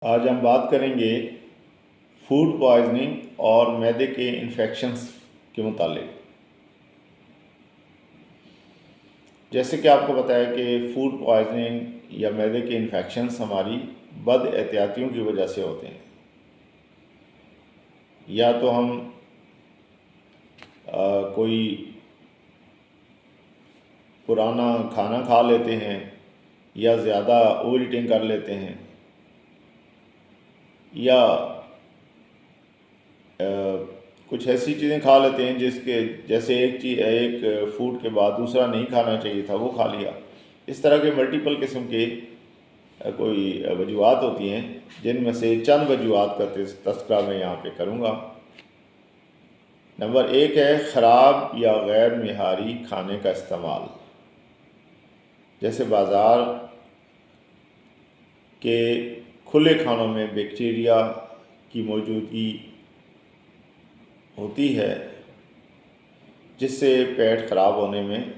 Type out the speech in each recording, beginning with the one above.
आज हम बात करेंगे फूड पॉइजनिंग और मैदे के इन्फेक्शंस के मुतालिक। जैसे कि आपको पता है कि फूड पॉइजनिंग या मैदे के इन्फेक्शंस हमारी बद एहतियातियों की वजह से होते हैं। या तो हम कोई पुराना खाना खा लेते हैं या ज़्यादा ओवर ईटिंग कर लेते हैं, या कुछ ऐसी चीज़ें खा लेते हैं जिसके जैसे एक फूड के बाद दूसरा नहीं खाना चाहिए था वो खा लिया। इस तरह के मल्टीपल किस्म के कोई वजूहत होती हैं, जिनमें से चंद वजूहत का तस्करा मैं यहाँ पे करूँगा। नंबर 1 है ख़राब या गैर मियारी खाने का इस्तेमाल। जैसे बाज़ार के खुले खानों में बैक्टीरिया की मौजूदगी होती है, जिससे पेट ख़राब होने में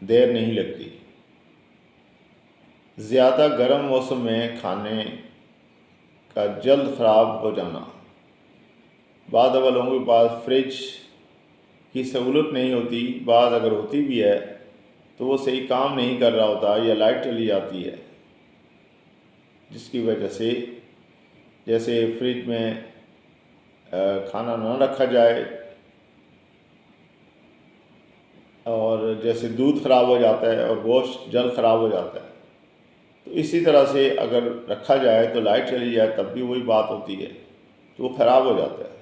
देर नहीं लगती। ज़्यादा गर्म मौसम में खाने का जल्द ख़राब हो जाना। बाद अवल लोगों के पास फ्रिज की सहूलत नहीं होती, बाद अगर होती भी है तो वो सही काम नहीं कर रहा होता या लाइट चली जाती है, जिसकी वजह से जैसे फ्रिज में खाना ना रखा जाए और जैसे दूध ख़राब हो जाता है और गोश्त जल्द ख़राब हो जाता है, तो इसी तरह से अगर रखा जाए तो लाइट चली जाए तब भी वही बात होती है, तो वो ख़राब हो जाता है।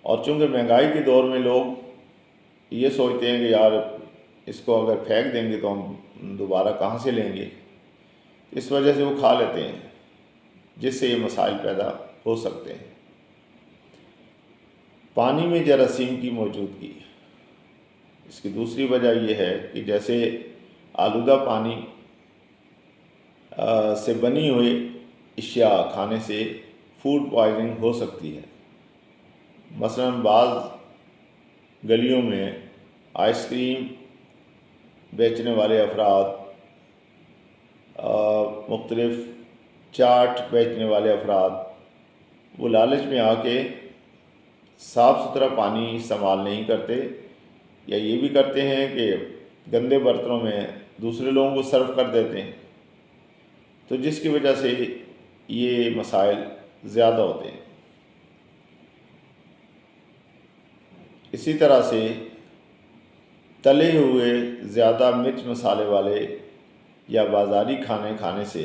और चूँकि महंगाई के दौर में लोग ये सोचते हैं कि यार इसको अगर फेंक देंगे तो हम दोबारा कहाँ से लेंगे, इस वजह से वो खा लेते हैं, जिससे ये मसाइल पैदा हो सकते हैं। पानी में जरासीम की मौजूदगी, इसकी दूसरी वजह यह है कि जैसे आलूदा पानी से बनी हुई अशिया खाने से फूड पॉइजनिंग हो सकती है। मसलन बाज़ गलियों में आइसक्रीम बेचने वाले अफराद, मुख्तलिफ़ चाट बेचने वाले अफराद, वो लालच में आके साफ़ सुथरा पानी इस्तेमाल नहीं करते, या ये भी करते हैं कि गंदे बर्तनों में दूसरे लोगों को सर्व कर देते हैं, तो जिसकी वजह से ये मसाइल ज़्यादा होते हैं। इसी तरह से तले हुए ज़्यादा मिर्च मसाले वाले या बाज़ारी खाने खाने से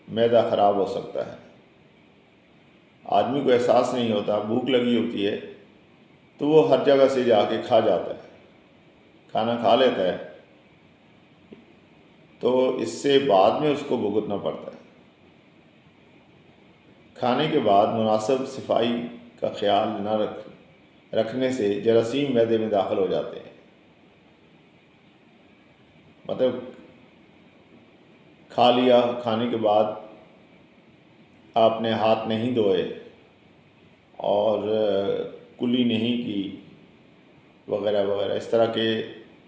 मैदा ख़राब हो सकता है। आदमी को एहसास नहीं होता, भूख लगी होती है तो वो हर जगह से जाके खा जाता है, खाना खा लेता है, तो इससे बाद में उसको भुगतना पड़ता है। खाने के बाद मुनासिब सफाई का ख्याल न रखने से जरासीम मैदे में दाखिल हो जाते हैं। मतलब खा लिया, खाने के बाद आपने हाथ नहीं धोए और कुली नहीं की वगैरह वगैरह, इस तरह के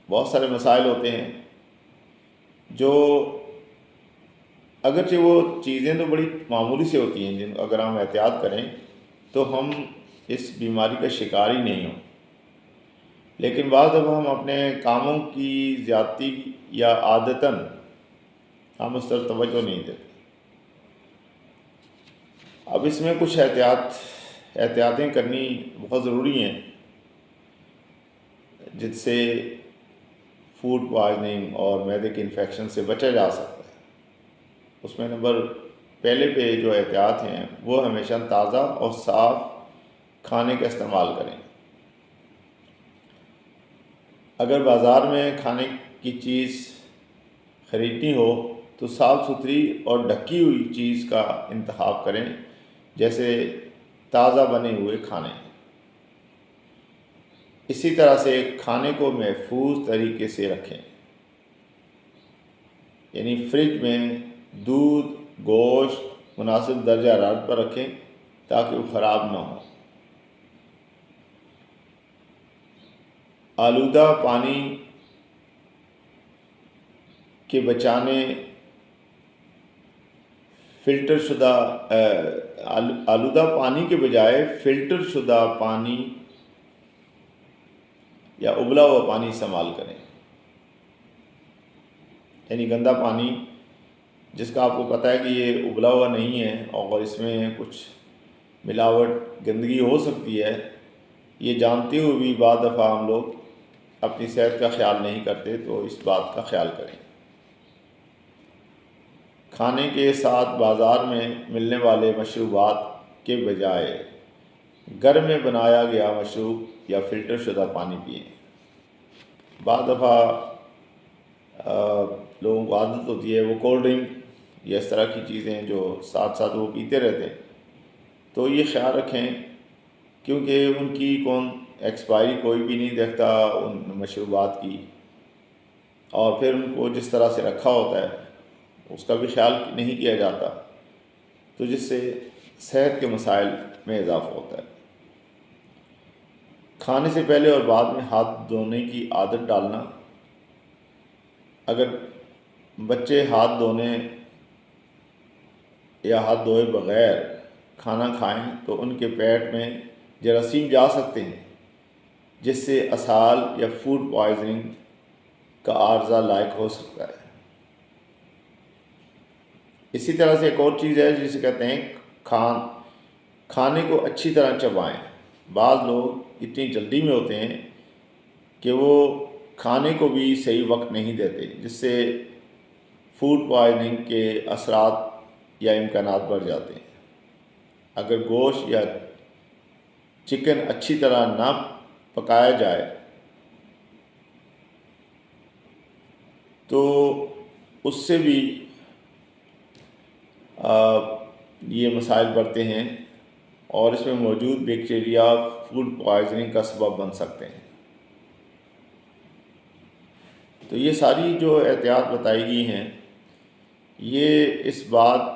बहुत सारे मसाइल होते हैं जो अगरचे वो चीज़ें तो बड़ी मामूली से होती हैं, जिन अगर हम एहतियात करें तो हम इस बीमारी का शिकार ही नहीं हों, लेकिन बाद अब हम अपने कामों की ज़्यादती या आदतन हम उस तरफ तवज्जो नहीं देते। अब इसमें कुछ एहतियातें करनी बहुत ज़रूरी हैं, जिससे फूड पॉइजनिंग और मैदे के इन्फेक्शन से बचा जा सकता है। उसमें नंबर पहले पे जो एहतियात हैं वो हमेशा ताज़ा और साफ़ खाने का इस्तेमाल करें। अगर बाज़ार में खाने की चीज़ ख़रीदनी हो तो साफ़ सुथरी और ढकी हुई चीज़ का इंतखाब करें, जैसे ताज़ा बने हुए खाने। इसी तरह से खाने को महफूज तरीके से रखें, यानी फ्रिज में दूध गोश्त मुनासिब दर्जा हरारत पर रखें ताकि वो ख़राब ना हो। आलूदा पानी के बचाने फ़िल्टर शुदा आलूदा पानी के बजाय फ़िल्टर शुदा पानी या उबला हुआ पानी इस्तेमाल करें। यानी गंदा पानी जिसका आपको पता है कि ये उबला हुआ नहीं है और इसमें कुछ मिलावट गंदगी हो सकती है, ये जानते हुए भी बाद दफ़ा हम लोग अपनी सेहत का ख्याल नहीं करते, तो इस बात का ख्याल करें। खाने के साथ बाज़ार में मिलने वाले मशरूबात के बजाय घर में बनाया गया मशरूब या फ़िल्टर शुदा पानी पिएं। बाद दफ़ा लोगों को आदत होती है वो कोल्ड ड्रिंक या इस तरह की चीज़ें जो साथ साथ वो पीते रहते हैं, तो ये ख्याल रखें क्योंकि उनकी कौन एक्सपायरी कोई भी नहीं देखता उन मशरूबात की, और फिर उनको जिस तरह से रखा होता है उसका भी ख्याल नहीं किया जाता, तो जिससे सेहत के मसाइल में इजाफ़ा होता है। खाने से पहले और बाद में हाथ धोने की आदत डालना। अगर बच्चे हाथ धोने या हाथ धोए बग़ैर खाना खाएं तो उनके पेट में जरासीम जा सकते हैं, जिससे असहाल या फूड पॉइजनिंग का आर्जा लायक हो सकता है। इसी तरह से एक और चीज़ है जिसे कहते हैं खाने को अच्छी तरह चबाएं। बाज़ लोग इतनी जल्दी में होते हैं कि वो खाने को भी सही वक्त नहीं देते, जिससे फूड पॉइजनिंग के असरात या इम्कानात बढ़ जाते हैं। अगर गोश्त या चिकन अच्छी तरह ना पकाया जाए तो उससे भी ये मसाइल बढ़ते हैं और इसमें मौजूद बैक्टीरिया फूड पॉइजनिंग का सबब बन सकते हैं। तो ये सारी जो एहतियात बताई गई हैं ये इस बात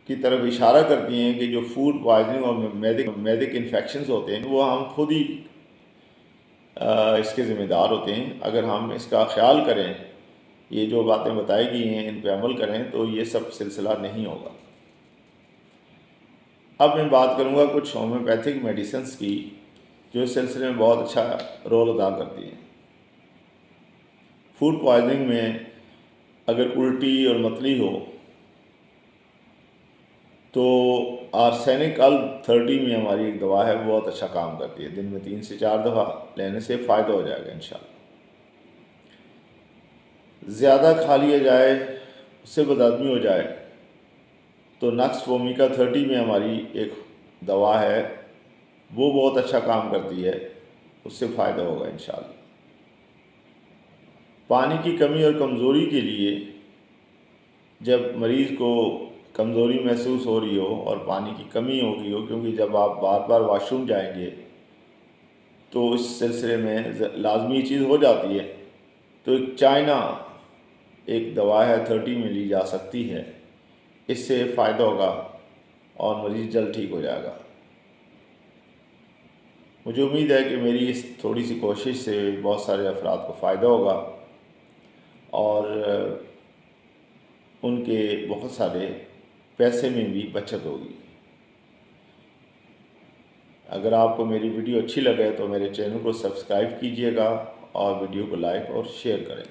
की तरफ इशारा करती हैं कि जो फूड पॉइजनिंग और मैदिक इन्फेक्शंस होते हैं वो हम खुद ही इसके ज़िम्मेदार होते हैं। अगर हम इसका ख्याल करें, ये जो बातें बताई गई हैं इन पर अमल करें, तो ये सब सिलसिला नहीं होगा। अब मैं बात करूँगा कुछ होम्योपैथिक मेडिसिन्स की जो इस सिलसिले में बहुत अच्छा रोल अदा करती हैं। फूड पॉइजनिंग में अगर उल्टी और मतली हो तो आर्सेनिक अल्ब-30 में हमारी एक दवा है, वो बहुत अच्छा काम करती है। दिन में 3 से 4 दफ़ा लेने से फ़ायदा हो जाएगा इंशाअल्लाह। ज़्यादा खा लिया जाए, उससे बदहज़मी हो जाए तो नक्स वोमिका 30 में हमारी एक दवा है, वो बहुत अच्छा काम करती है, उससे फ़ायदा होगा इंशाअल्लाह। पानी की कमी और कमज़ोरी के लिए जब मरीज़ को कमज़ोरी महसूस हो रही हो और पानी की कमी हो गई हो, क्योंकि जब आप बार बार वाशरूम जाएंगे तो इस सिलसिले में लाजमी चीज़ हो जाती है, तो एक चाइना एक दवा है 30 में ली जा सकती है, इससे फ़ायदा होगा और मरीज़ जल्द ठीक हो जाएगा। मुझे उम्मीद है कि मेरी इस थोड़ी सी कोशिश से बहुत सारे अफराद को फ़ायदा होगा और उनके बहुत सारे पैसे में भी बचत होगी। अगर आपको मेरी वीडियो अच्छी लगे तो मेरे चैनल को सब्सक्राइब कीजिएगा और वीडियो को लाइक और शेयर करें।